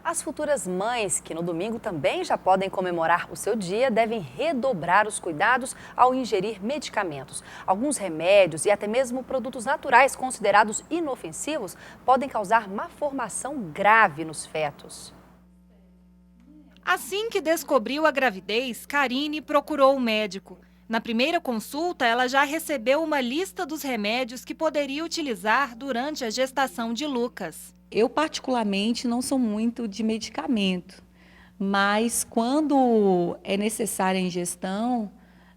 As futuras mães, que no domingo também já podem comemorar o seu dia, devem redobrar os cuidados ao ingerir medicamentos. Alguns remédios e até mesmo produtos naturais considerados inofensivos podem causar malformação grave nos fetos. Assim que descobriu a gravidez, Karine procurou o médico. Na primeira consulta, ela já recebeu uma lista dos remédios que poderia utilizar durante a gestação de Lucas. Eu, particularmente, não sou muito de medicamento, mas quando é necessária a ingestão,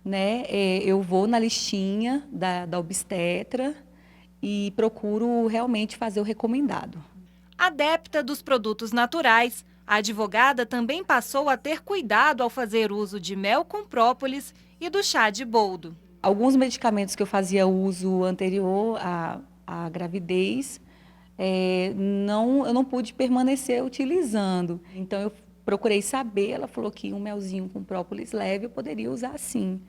né, eu vou na listinha da obstetra e procuro realmente fazer o recomendado. Adepta dos produtos naturais, a advogada também passou a ter cuidado ao fazer uso de mel com própolis e do chá de boldo. Alguns medicamentos que eu fazia uso anterior à gravidez, eu não pude permanecer utilizando. Então, eu procurei saber, ela falou que um melzinho com própolis leve eu poderia usar sim,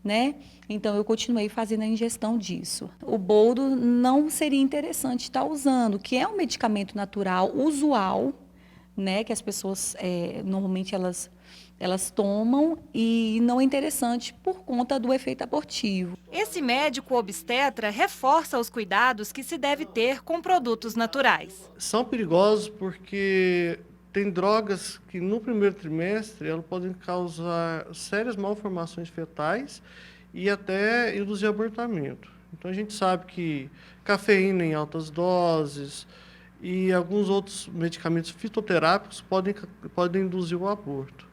né? Então, eu continuei fazendo a ingestão disso. O boldo não seria interessante estar usando, que é um medicamento natural, usual, né? Que as pessoas, normalmente, elas tomam e não é interessante por conta do efeito abortivo. Esse médico obstetra reforça os cuidados que se deve ter com produtos naturais. São perigosos porque tem drogas que no primeiro trimestre elas podem causar sérias malformações fetais e até induzir abortamento. Então a gente sabe que cafeína em altas doses e alguns outros medicamentos fitoterápicos podem induzir o aborto.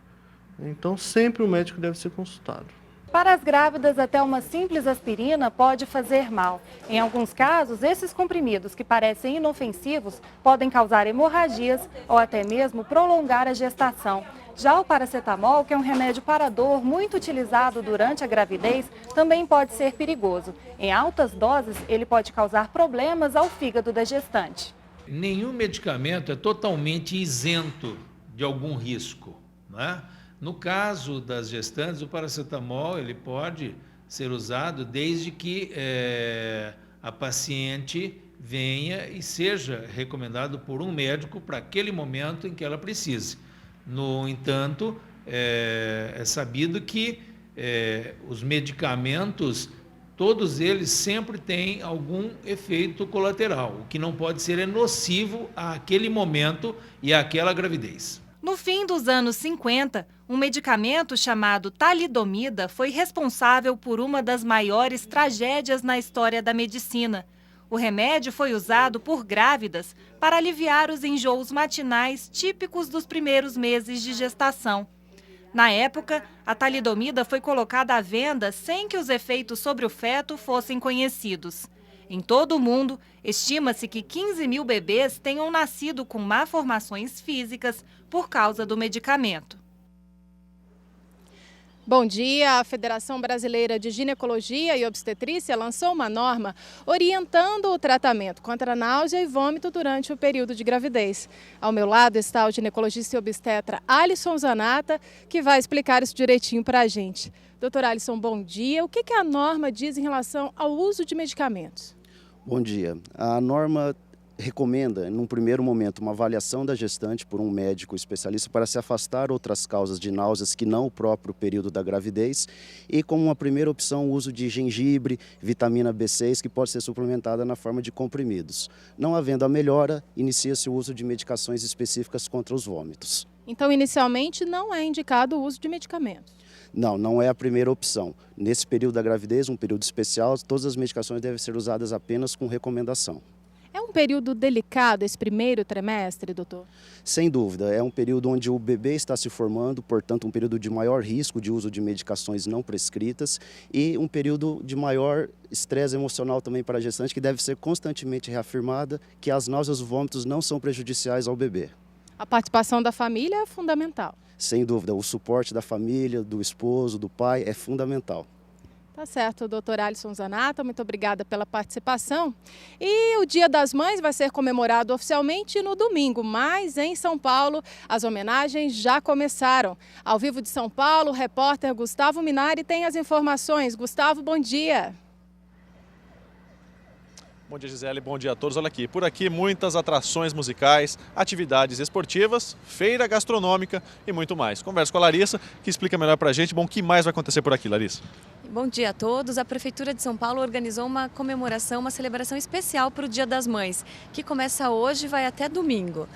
Então, sempre o médico deve ser consultado. Para as grávidas, até uma simples aspirina pode fazer mal. Em alguns casos, esses comprimidos que parecem inofensivos podem causar hemorragias ou até mesmo prolongar a gestação. Já o paracetamol, que é um remédio para dor muito utilizado durante a gravidez, também pode ser perigoso. Em altas doses, ele pode causar problemas ao fígado da gestante. Nenhum medicamento é totalmente isento de algum risco, não é? No caso das gestantes, o paracetamol ele pode ser usado desde que a paciente venha e seja recomendado por um médico para aquele momento em que ela precise. No entanto, é sabido que os medicamentos, todos eles sempre têm algum efeito colateral. O que não pode ser é nocivo àquele momento e àquela gravidez. No fim dos anos 50, um medicamento chamado talidomida foi responsável por uma das maiores tragédias na história da medicina. O remédio foi usado por grávidas para aliviar os enjoos matinais típicos dos primeiros meses de gestação. Na época, a talidomida foi colocada à venda sem que os efeitos sobre o feto fossem conhecidos. Em todo o mundo, estima-se que 15 mil bebês tenham nascido com malformações físicas por causa do medicamento. Bom dia, a Federação Brasileira de Ginecologia e Obstetrícia lançou uma norma orientando o tratamento contra náusea e vômito durante o período de gravidez. Ao meu lado está o ginecologista e obstetra Alisson Zanata, que vai explicar isso direitinho para a gente. Doutor Alisson, bom dia. O que a norma diz em relação ao uso de medicamentos? Bom dia. A norma recomenda, num primeiro momento, uma avaliação da gestante por um médico especialista para se afastar outras causas de náuseas que não o próprio período da gravidez e, como uma primeira opção, o uso de gengibre, vitamina B6, que pode ser suplementada na forma de comprimidos. Não havendo a melhora, inicia-se o uso de medicações específicas contra os vômitos. Então, inicialmente, não é indicado o uso de medicamentos? Não, não é a primeira opção. Nesse período da gravidez, um período especial, todas as medicações devem ser usadas apenas com recomendação. É um período delicado esse primeiro trimestre, doutor? Sem dúvida, é um período onde o bebê está se formando, portanto um período de maior risco de uso de medicações não prescritas e um período de maior estresse emocional também para a gestante, que deve ser constantemente reafirmada que as náuseas e vômitos não são prejudiciais ao bebê. A participação da família é fundamental. Sem dúvida, o suporte da família, do esposo, do pai é fundamental. Tá certo, doutor Alisson Zanata, muito obrigada pela participação. E o Dia das Mães vai ser comemorado oficialmente no domingo, mas em São Paulo as homenagens já começaram. Ao vivo de São Paulo, o repórter Gustavo Minari tem as informações. Gustavo, bom dia. Bom dia, Gisele. Bom dia a todos. Olha aqui, por aqui muitas atrações musicais, atividades esportivas, feira gastronômica e muito mais. Converso com a Larissa, que explica melhor pra gente. Bom, o que mais vai acontecer por aqui, Larissa? Bom dia a todos. A Prefeitura de São Paulo organizou uma comemoração, uma celebração especial para o Dia das Mães, que começa hoje e vai até domingo.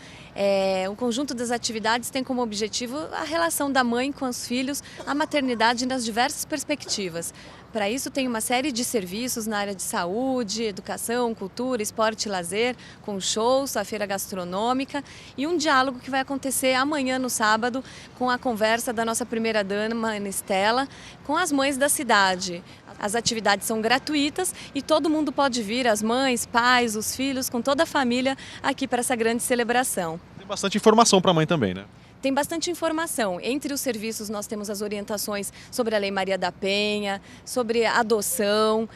O conjunto das atividades tem como objetivo a relação da mãe com os filhos, a maternidade nas diversas perspectivas. Para isso tem uma série de serviços na área de saúde, educação, cultura, esporte e lazer, com shows, a feira gastronômica e um diálogo que vai acontecer amanhã no sábado com a conversa da nossa primeira-dama, Ana Estela, com as mães da cidade. As atividades são gratuitas e todo mundo pode vir, as mães, pais, os filhos, com toda a família aqui para essa grande celebração. Tem bastante informação para a mãe também, né? Tem bastante informação. Entre os serviços nós temos as orientações sobre a Lei Maria da Penha, sobre a adoção,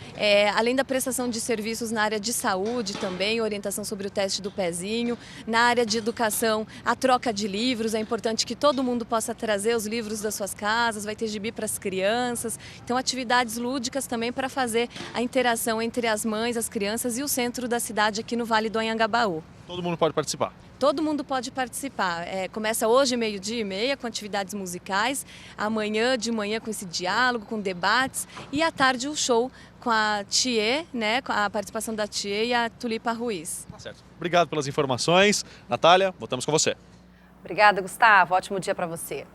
além da prestação de serviços na área de saúde também, orientação sobre o teste do pezinho. Na área de educação, a troca de livros, é importante que todo mundo possa trazer os livros das suas casas, vai ter gibi para as crianças. Então atividades lúdicas também para fazer a interação entre as mães, as crianças e o centro da cidade aqui no Vale do Anhangabaú. Todo mundo pode participar? Todo mundo pode participar. Começa hoje, 12h30, com atividades musicais. Amanhã, de manhã, com esse diálogo, com debates. E à tarde, o show com a Thier, né, com a participação da Thier e a Tulipa Ruiz. Tá certo. Obrigado pelas informações. Natália, voltamos com você. Obrigada, Gustavo. Ótimo dia para você.